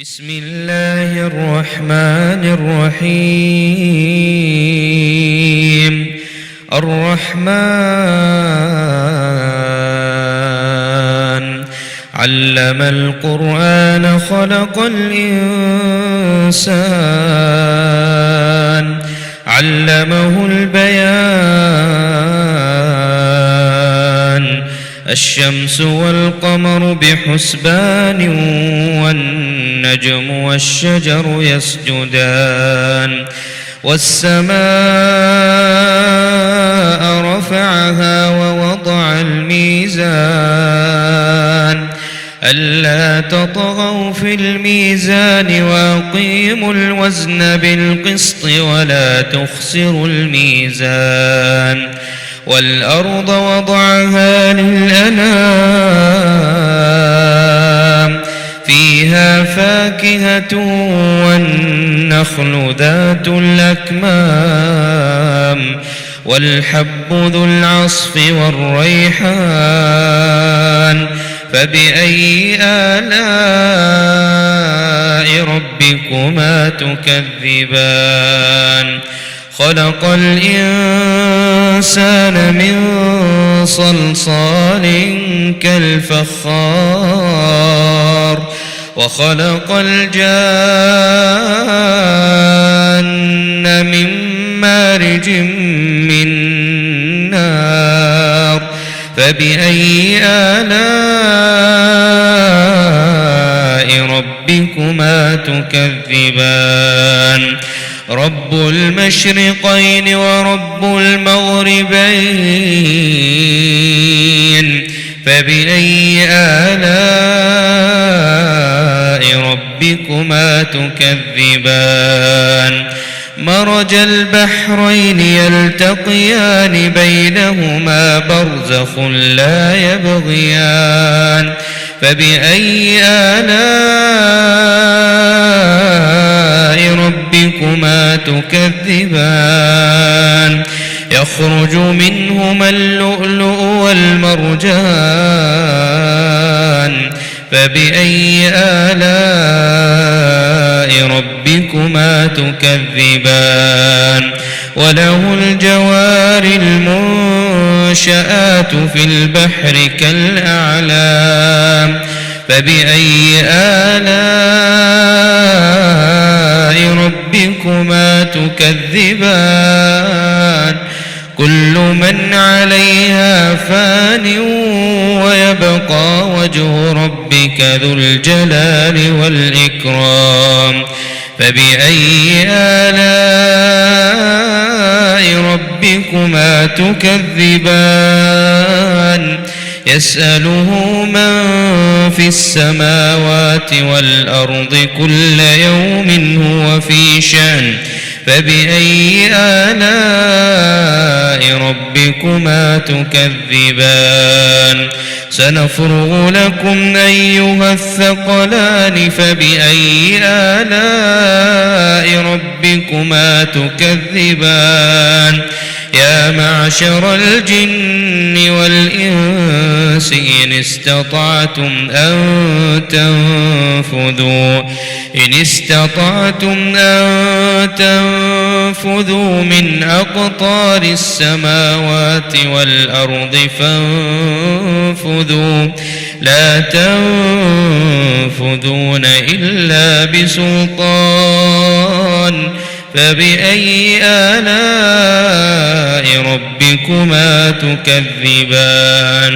بسم الله الرحمن الرحيم. الرحمن علم القرآن خلق الإنسان علمه البيان. الشمس والقمر بحسبان والنجم والشجر يسجدان. والسماء رفعها ووضع الميزان ألا تطغوا في الميزان وأقيموا الوزن بالقسط ولا تخسروا الميزان. والأرض وضعها للأنام فيها فاكهة والنخل ذات الأكمام والحب ذو العصف والريحان. فبأي آلاء ربكما تكذبان؟ خلق الإنسان من صلصال كالفخار وخلق الجان من مارج من نار. فبأي آلاء ربكما تكذبان؟ رب المشرقين ورب المغربين. فبأي آلاء ربكما تكذبان؟ مرج البحرين يلتقيان بينهما برزخ لا يبغيان. فبأي آلاء ربكما تكذبان؟ يخرج منهما اللؤلؤ والمرجان. فبأي آلاء ربكما تكذبان؟ وله الجوار المنشآت في البحر كالأعلام. فبأي آلاء ربكما تكذبان؟ كل من عليها فان ويبقى وجه ربك ذو الجلال والإكرام. فبأي آلاء ربكما تكذبان؟ يسأله من في السماوات والأرض كل يوم هو في شأن. فبأي آلاء ربكما تكذبان؟ سنفرغ لكم أيها الثقلان. فبأي آلاء ربكما تكذبان؟ يا معشر الجن والإنس إن استطعتم أن تنفذوا من أقطار السماوات والأرض فانفذوا لا تنفذون إلا بسلطان. فبأي آلاء ربكما تكذبان؟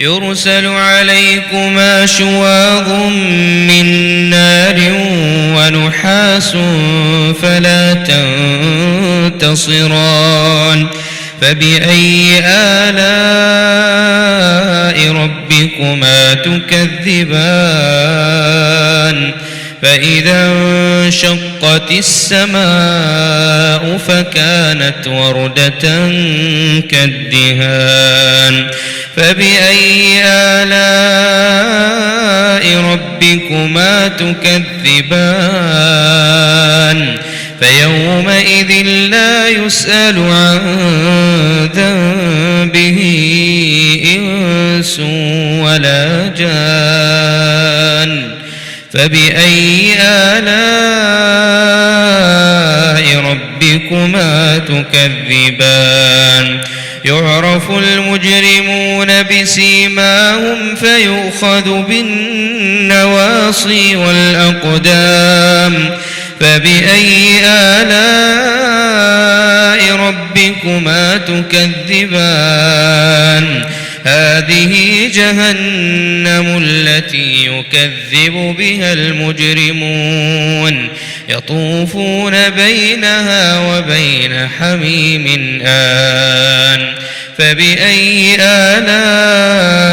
يرسل عليكما شواظ من نار ونحاس فلا تنتصران. فبأي آلاء ربكما تكذبان؟ فإذا انشقت السماء فكانت وردة كالدهان. فبأي آلاء ربكما تكذبان؟ فيومئذ لا يسأل عن ذنبه إنس ولا جان. فبأي آلاء ربكما تكذبان يعرف المجرمون بسيماهم فيؤخذ بالنواصي والأقدام فبأي آلاء ربكما تكذبان هذه جهنم التي يكذب بها المجرمون يطوفون بينها وبين حميم آن فبأي آلاء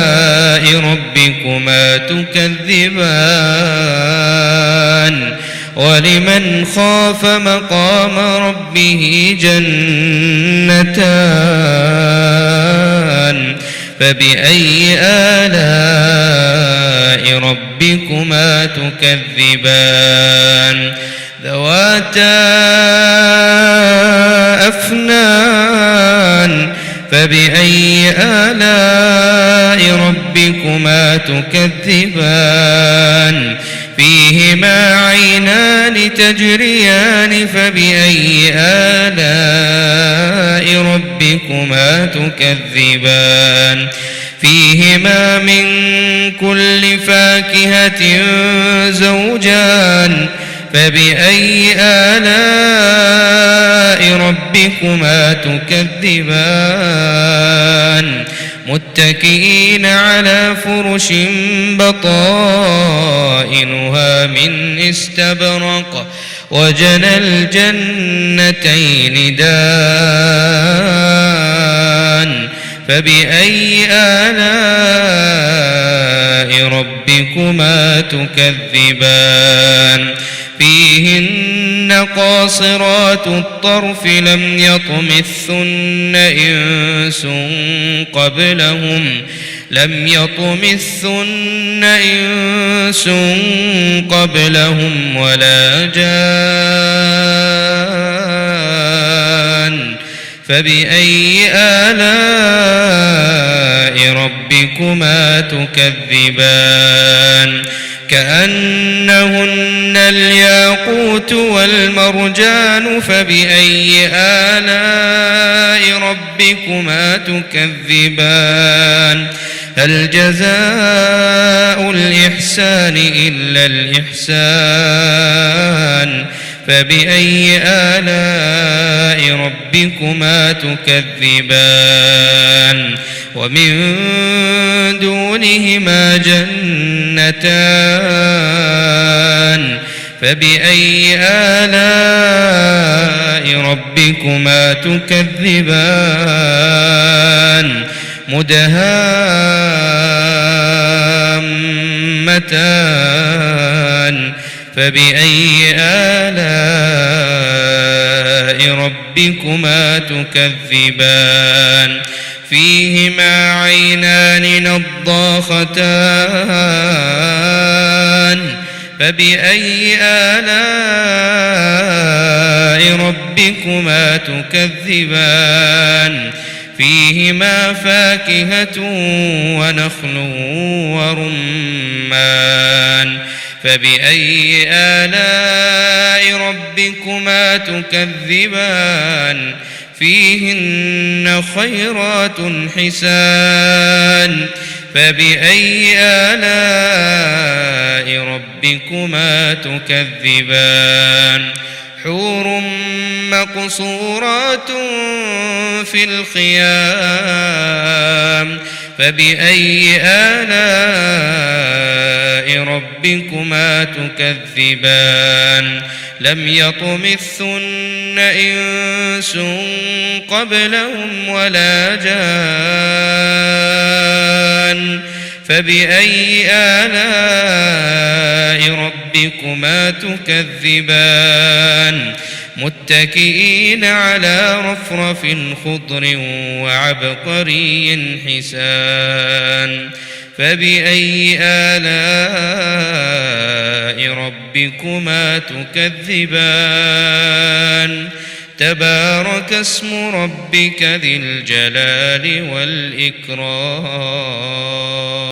ربكما تكذبان ولمن خاف مقام ربه جنتان فبأي آلاء ربكما تكذبان ذواتا أفنان فبأي آلاء ربكما تكذبان فيهما عينان تجريان فبأي آلاء ربكما تكذبان فيهما من كل فاكهة زوجان فبأي آلاء ربكما تكذبان متكئين على فرش بطائنها من استبرق وجنى الجنتين دان فبأي آلاء ربكما تكذبان فيهن قاصرات الطرف لم يطمثن إنس قبلهم ولا جان فبأي آلاء ربكما تكذبان كأنهن الياقوت والمرجان فبأي آلاء ربكما تكذبان هل جزاء الإحسان إلا الإحسان فبأي آلاء ربكما تكذبان ومن دونهما جنتان فبأي آلاء ربكما تكذبان مدهامتان فبأي آلاء ربكما تكذبان فيهما عينان نضاختان فبأي آلاء ربكما تكذبان فيهما فاكهة ونخل ورمان فبأي آلاء ربكما تكذبان فيهن خيرات حسان فبأي آلاء ربكما تكذبان حور مقصورات في الخيام فبأي آلاء ربكما تكذبان لم يطمثن إنس قبلهم ولا جان فبأي آلاء ربكما تكذبان متكئين على رفرف خضر وعبقري حسان فبأي آلاء ربكما تكذبان تبارك اسم ربك ذي الجلال والإكرام.